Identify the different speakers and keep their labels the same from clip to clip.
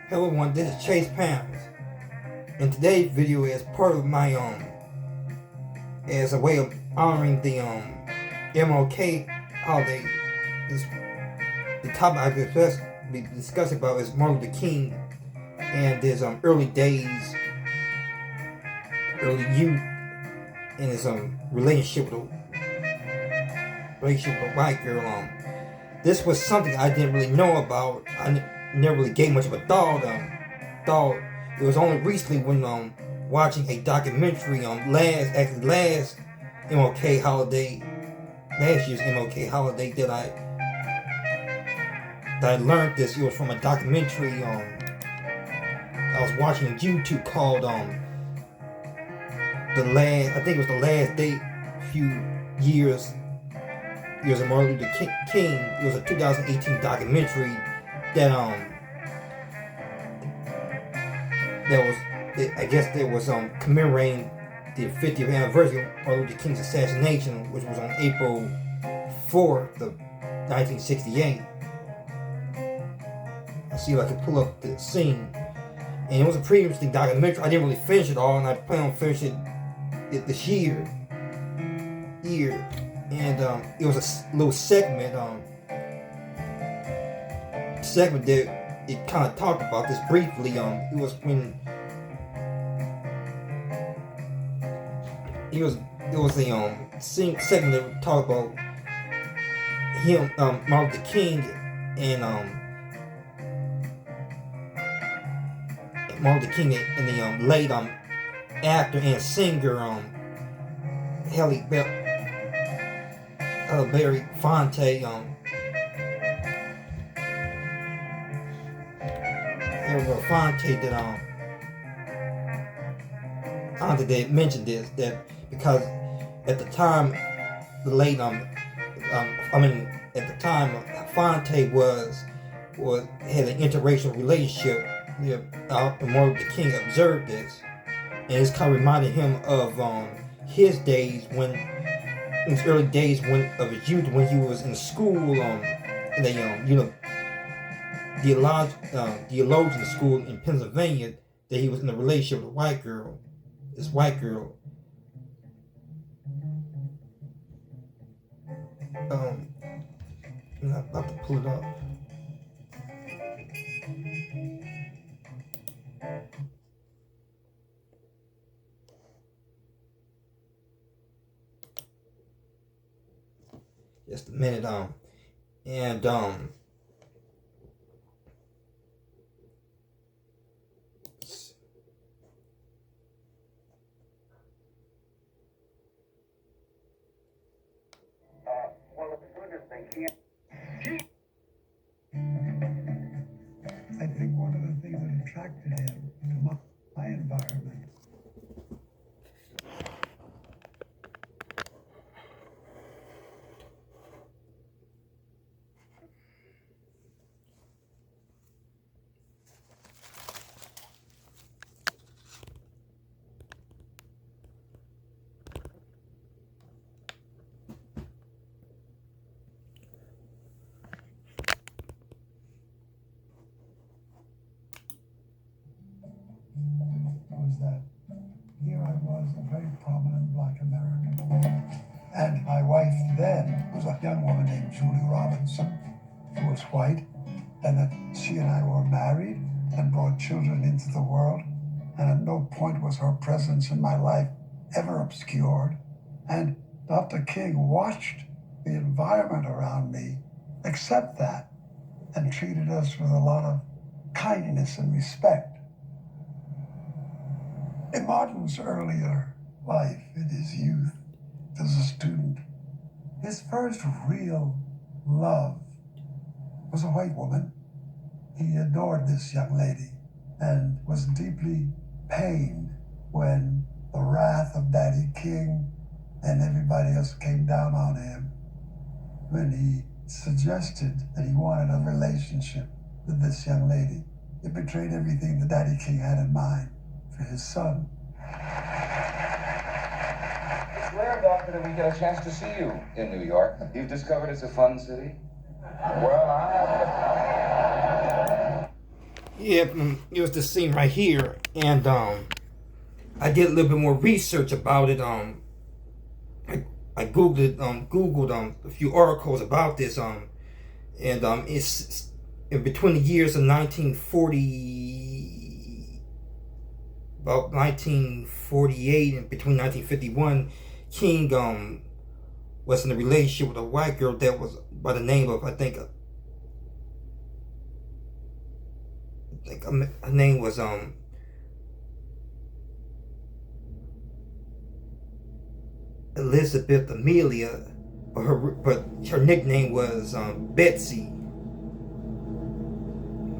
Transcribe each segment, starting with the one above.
Speaker 1: Hello everyone, this is Chase Pounds, and today's video is part of my as a way of honoring the MLK holiday. The topic I be discussing about is Martin Luther King and his early days, early youth, and his relationship with a white girl. This was something I didn't really know about. I never really gave much of a thought. It was only recently when watching a documentary on last MLK holiday, last year's MLK holiday, that I learned this. It was from a documentary I was watching on YouTube called I think it was the last day, few years of Martin Luther King. It was a 2018 documentary that I guess there was commemorating the 50th anniversary of Martin Luther King's assassination, which was on April 4th of 1968. I'll see if I can pull up the scene. And it was a pretty interesting documentary. I didn't really finish it all, and I plan on finishing it this year. And it was a little segment that it kind of talked about this briefly. It was when it was a segment that talked about him, Martin Luther King, and Martin Luther King and the late actor and singer Halle Fonte. Fonte that mentioned this, that because at the time Fonte had an interracial relationship. Martin Luther King observed this, and it's kind of reminded him of his days in his early days of his youth, when he was in school, in a theologian school in Pennsylvania, that he was in a relationship with a white girl. This white girl. I'm about to pull it up. Just a minute, and
Speaker 2: I think one of the things that attracted him to my environment was that here I was, a very prominent Black American, and my wife then was a young woman named Julie Robinson, who was white, and that she and I were married and brought children into the world, and at no point was her presence in my life ever obscured. And Dr. King watched the environment around me accept that and treated us with a lot of kindness and respect. In Martin's earlier life, in his youth, as a student, his first real love was a white woman. He adored this young lady and was deeply pained when the wrath of Daddy King and everybody else came down on him, when he suggested that he wanted a relationship with this young lady. It betrayed everything that Daddy King had in mind for his son.
Speaker 3: It's rare, Doctor, that we get a chance to see you in New York. You've discovered it's a fun city? Well, I have.
Speaker 1: Yeah, it was this scene right here, and I did a little bit more research about it. I googled it, googled a few articles about this, and it's in between the years of 1940, about 1948, and between 1951, King was in a relationship with a white girl that was by the name of, I think her name was Elizabeth Amelia, but her nickname was Betsy.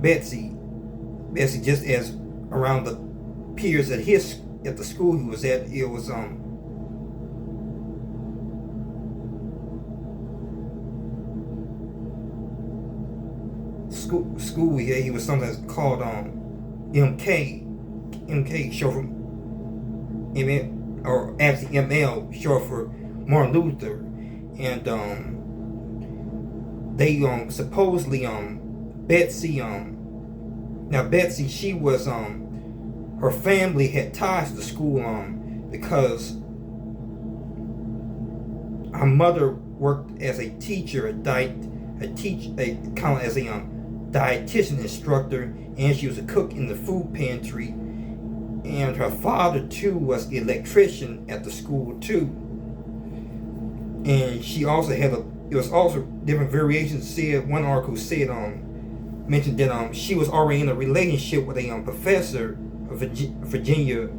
Speaker 1: Betsy, just as around the peers at the school he was at, it was school he was sometimes called MK short for ML, or actually ML short for Martin Luther, and they supposedly Betsy now Betsy, she was her family had ties to the school because her mother worked as a teacher, a kind of as a dietitian instructor, and she was a cook in the food pantry, and her father too was the electrician at the school too, and she also had it was also different variations. Said one article said mentioned that she was already in a relationship with a professor of Virginia,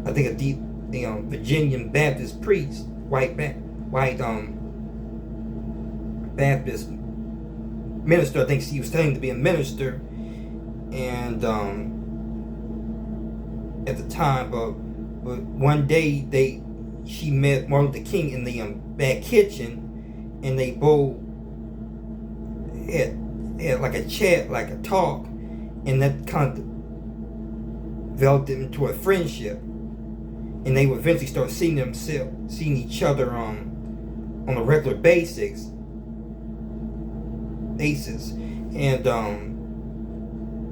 Speaker 1: I think a Virginian Baptist priest, white Baptist minister. I think she was studying to be a minister, and at the time, but one day she met Martin Luther King in the back kitchen, and they both had like a chat, like a talk, and that kind of developed into a friendship, and they would eventually start seeing each other on a regular basis, and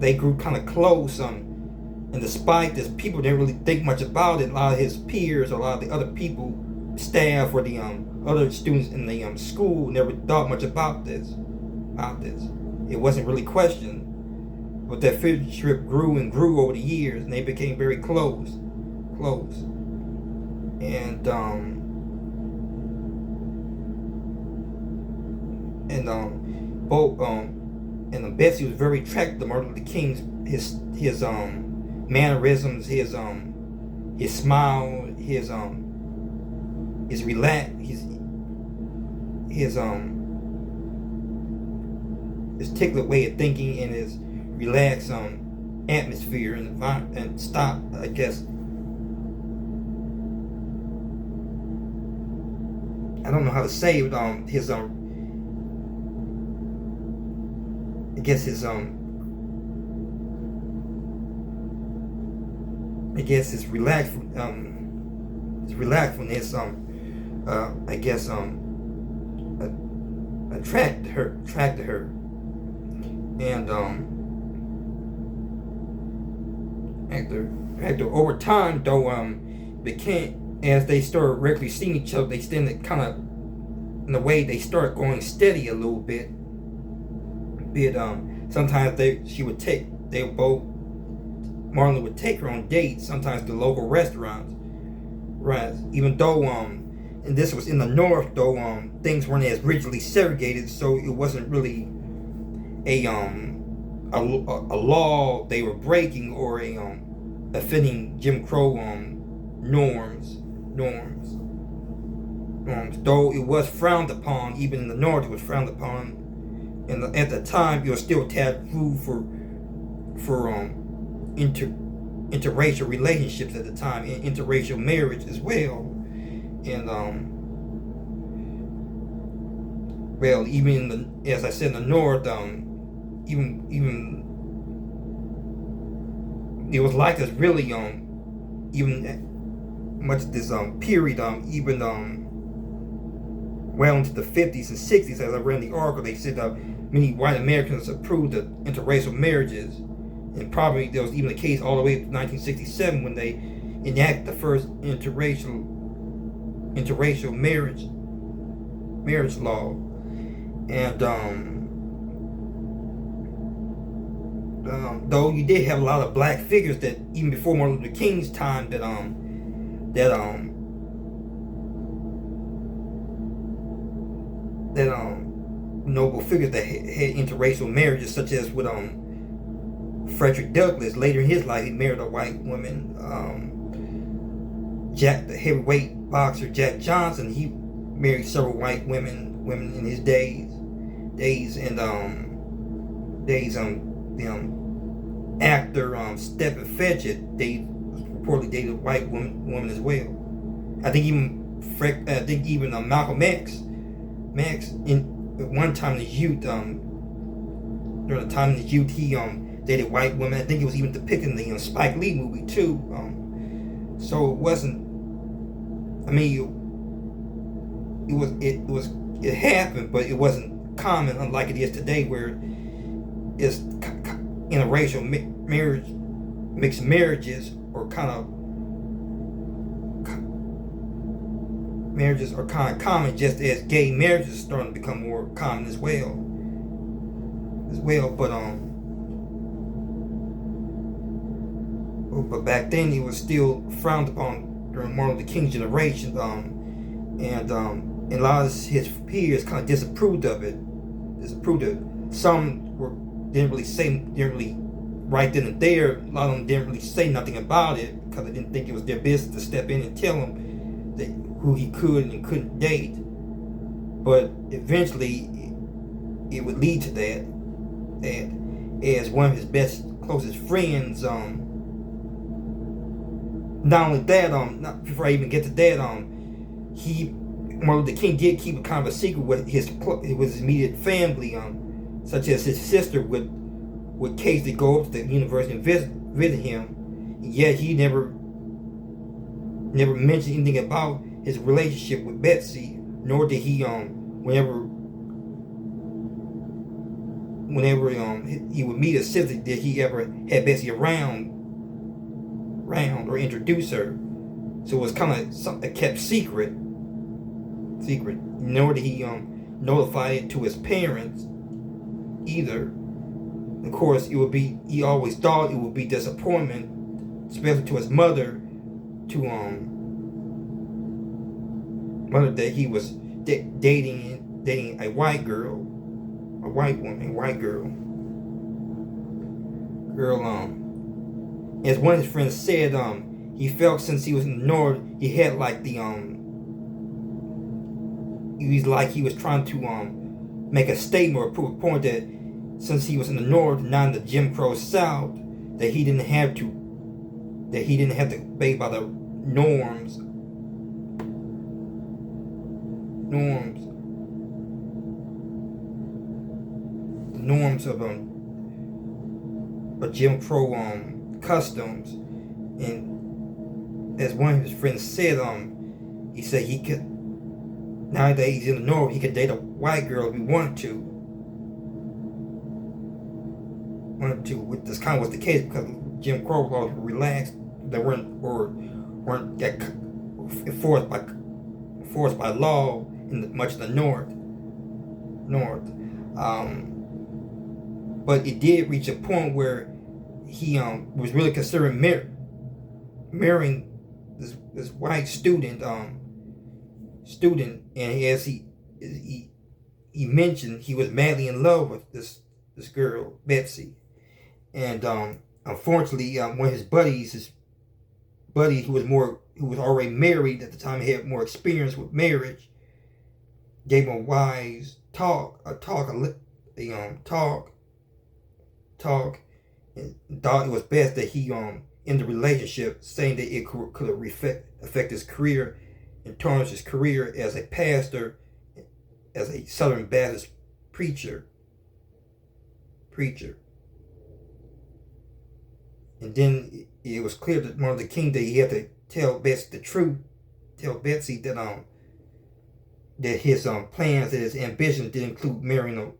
Speaker 1: they grew kind of close. And despite this, people didn't really think much about it. A lot of his peers, a lot of the other people, staff, or the other students in the school never thought much about this. It wasn't really questioned. But that friendship grew and grew over the years, and they became very close. And Betsy was very attracted to Martin Luther King's his mannerisms, his smile, his particular way of thinking, and his relaxed atmosphere and stop, I guess. I don't know how to say it. His relaxedness, attracted her, and after over time though, became, as they started regularly seeing each other, they started kind of, in a way, they started going steady a little bit. Sometimes Marlon would take her on dates, sometimes to local restaurants. Right. Even though and this was in the North, though things weren't as rigidly segregated, so it wasn't really a law they were breaking, or offending Jim Crow norms. Though it was frowned upon, even in the North, it was frowned upon. And at the time, it was still taboo for interracial relationships at the time, and interracial marriage as well. And well, even as I said, in the North, even it was like this really even much of this period, even well into the 50s and 60s. As I read in the article, they said many white Americans approved of interracial marriages, and probably there was even a case all the way to 1967 when they enacted the first interracial marriage law. And though you did have a lot of black figures that even before Martin Luther King's time that noble figures that had interracial marriages, such as with Frederick Douglass. Later in his life, he married a white woman. The heavyweight boxer Jack Johnson, he married several white women in his days. Actor Stephen Fetchit, they reportedly dated a white woman as well. I think even Malcolm X in at one time in his youth, during the time in his youth, he dated white women. I think it was even depicted in the Spike Lee movie too. So it wasn't. I mean, it happened, but it wasn't common, unlike it is today, where it's interracial mixed marriages, or kind of common, just as gay marriages are starting to become more common as well. But back then it was still frowned upon during Martin Luther King's generation, and a lot of his peers kind of disapproved of it. Some didn't really right then and there. A lot of them didn't really say nothing about it because they didn't think it was their business to step in and tell him who he could and couldn't date. But eventually it would lead to that as one of his closest friends, not only that, before I even get to that, Martin Luther King did keep a kind of a secret with his immediate family, such as his sister would occasionally go up to the university and visit him, and yet he never mentioned anything about his relationship with Betsy, nor did he whenever he would meet his sister, did he ever had Betsy around or introduce her. So it was kind of something kept secret, nor did he notify it to his parents either. Of course, he always thought it would be disappointment, especially to his mother, that he was dating a white girl, as one of his friends said, he felt since he was in the North, he had like he was trying to make a statement or prove a point that since he was in the North, not in the Jim Crow South, that he didn't have to obey by the norms of Jim Crow customs. And as one of his friends said, he said he could, now that he's in the North, he could date a white girl if he wanted to. Which this kind of was the case because Jim Crow laws were relaxed. They weren't enforced by law in much of the North. But it did reach a point where he was really considering marrying this white student, and as he mentioned, he was madly in love with this girl Betsy, and unfortunately, one of his buddies who was already married at the time, had more experience with marriage, gave him a wise talk, and thought it was best that he in the relationship, saying that it could affect his career and tarnish his career as a pastor, as a Southern Baptist preacher. And then it was clear that Martin Luther King, that he had to tell Betsy the truth, that his plans, that his ambitions did include marrying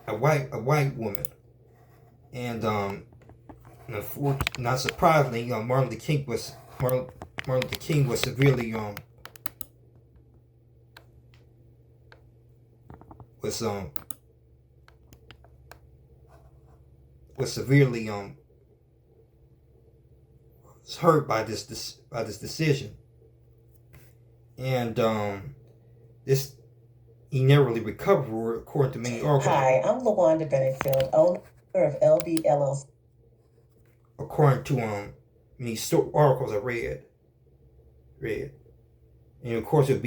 Speaker 1: white woman, and not surprisingly, Martin Luther King was severely hurt by this decision, and this he never really recovered, according to many articles.
Speaker 4: Hi, I'm LaWanda Bennett-Field, owner of LB LLC.
Speaker 1: According to many articles I read, and of course as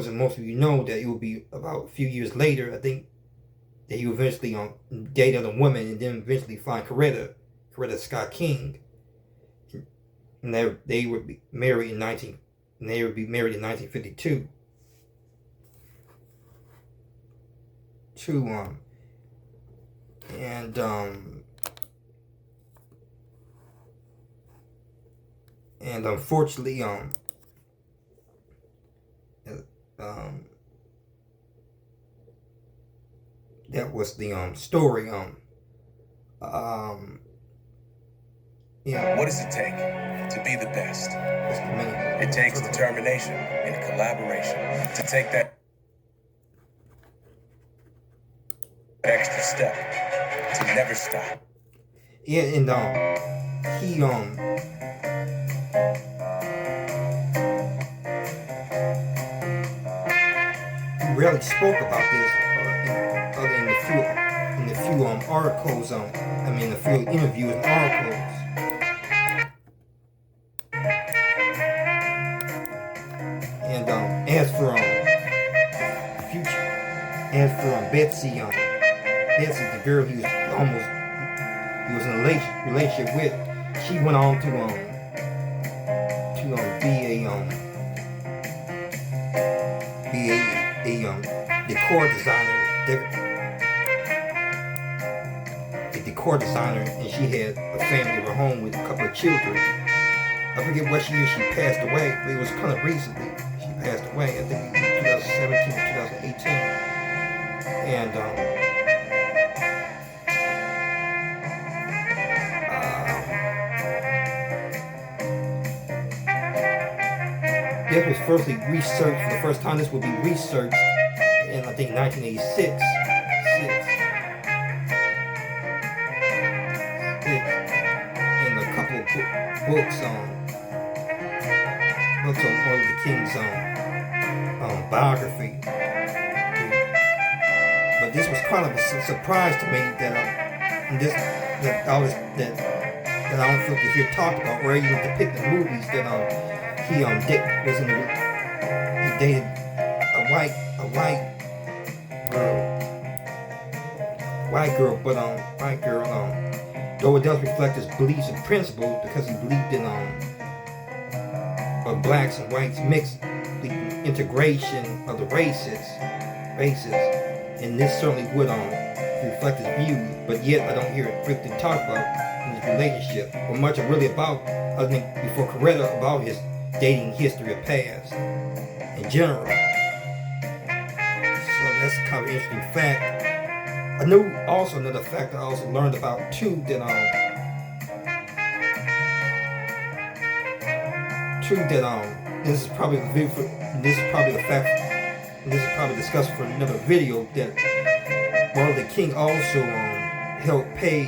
Speaker 1: most of you know, that it would be about a few years later, I think, that he would eventually date other women and then eventually find Coretta Scott King, and they would be married in 1952. And unfortunately, that was the story.
Speaker 5: What does it take to be the best? It takes determination and collaboration to take that extra step, to never stop.
Speaker 1: Yeah, and he rarely spoke about this other in the few articles, a few interviews and articles. And as for Betsy, the girl he was in a relationship with, she went on to be a decor designer, and she had a family of her own with a couple of children. I forget what year she passed away, but it was kind of recently she passed away. I think in 2017 or 2018. And this was firstly researched for the first time. This would be researched in, I think, 1986. In a couple of books on Martin Luther King's biography. But this was kind of a surprise to me that I don't think if you're talked about or even depicted in movies that Dick was he dated a white girl, but though it does reflect his beliefs and principles, because he believed in blacks and whites mixed, the integration of the races, and this certainly would reflect his views, but yet I don't hear it frequently talked about in his relationship, or much really about, I think, before Coretta, about his dating history of past in general. So that's kind of an interesting fact. I knew also another fact I also learned about too, that this is probably a fact, and this is probably discussed for another video, that Martin Luther King also helped pay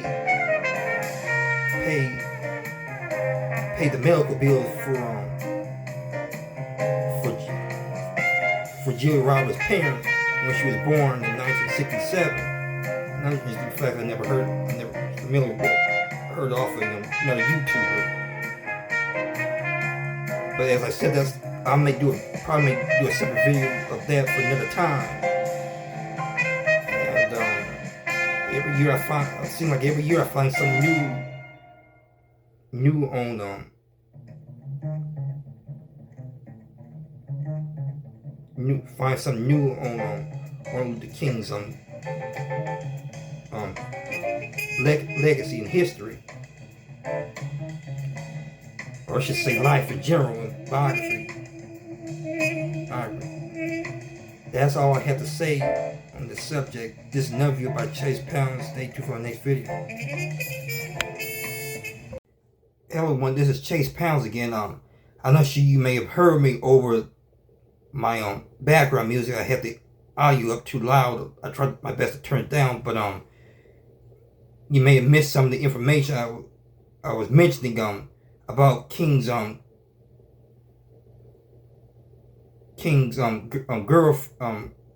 Speaker 1: the medical bills for Julia Roberts' parents when she was born in 1967. Another interesting fact I never heard off of another YouTuber. But as I said, I may do a separate video of that for another time. And every year I find something new on Martin Luther King's legacy and history, or I should say life in general, and biography. that's all I have to say on the subject. This is another video by Chase Pound. Stay tuned for our next video. Hello everyone, this is Chase Pounds again. I know you may have heard me over my background music. I had the audio up too loud. I tried my best to turn it down, but you may have missed some of the information I was mentioning about King's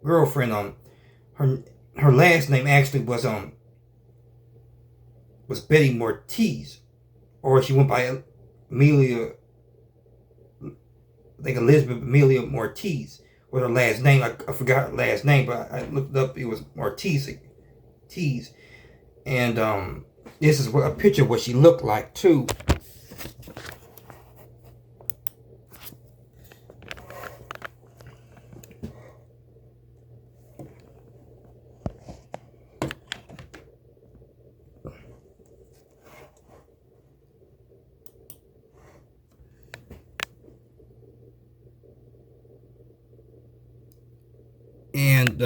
Speaker 1: girlfriend. Her last name actually was Betty Mortiz, or she went by Amelia. I think Elizabeth Amelia Mortiz was her last name. I forgot her last name, but I looked it up. It was Mortiz. And this is a picture of what she looked like too. And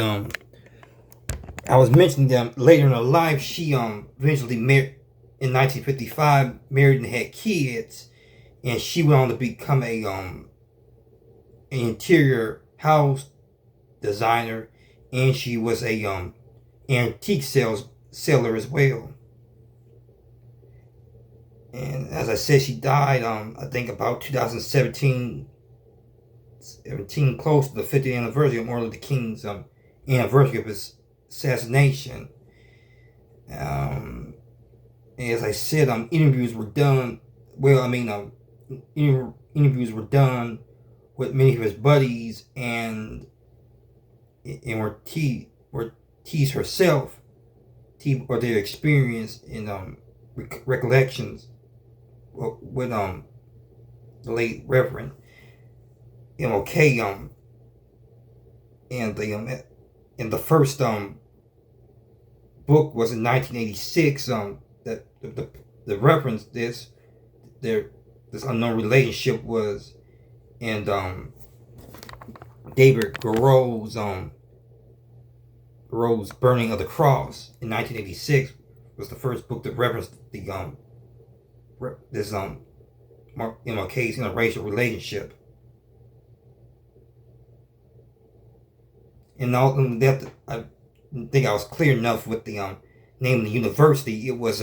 Speaker 1: I was mentioning that later in her life, she eventually married in 1955, married and had kids, and she went on to become an interior house designer, and she was a antique seller as well. And as I said, she died I think about 2017, close to the 50th anniversary of Martin Luther King's anniversary of his assassination. As I said, interviews were done. Well, I mean, interviews were done with many of his buddies and Ortiz herself, or their experience in recollections with the late Reverend MLK, and the first book was in 1986. That the reference this unknown relationship was, and David Thoreau's Burning of the Cross in 1986 was the first book that referenced the this MLK's interracial relationship. And all that, I think I was clear enough with the name of the university. It was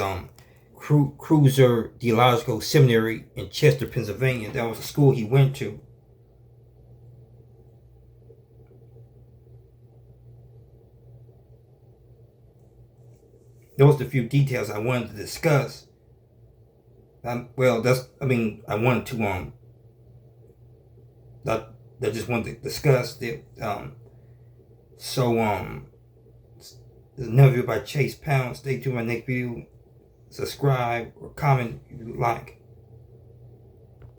Speaker 1: Cruiser Theological Seminary in Chester, Pennsylvania. That was the school he went to. Those are the few details I wanted to discuss. I wanted to I just wanted to discuss it. So there's another video by Chase Pound. Stay tuned for my next video. Subscribe or comment if you like.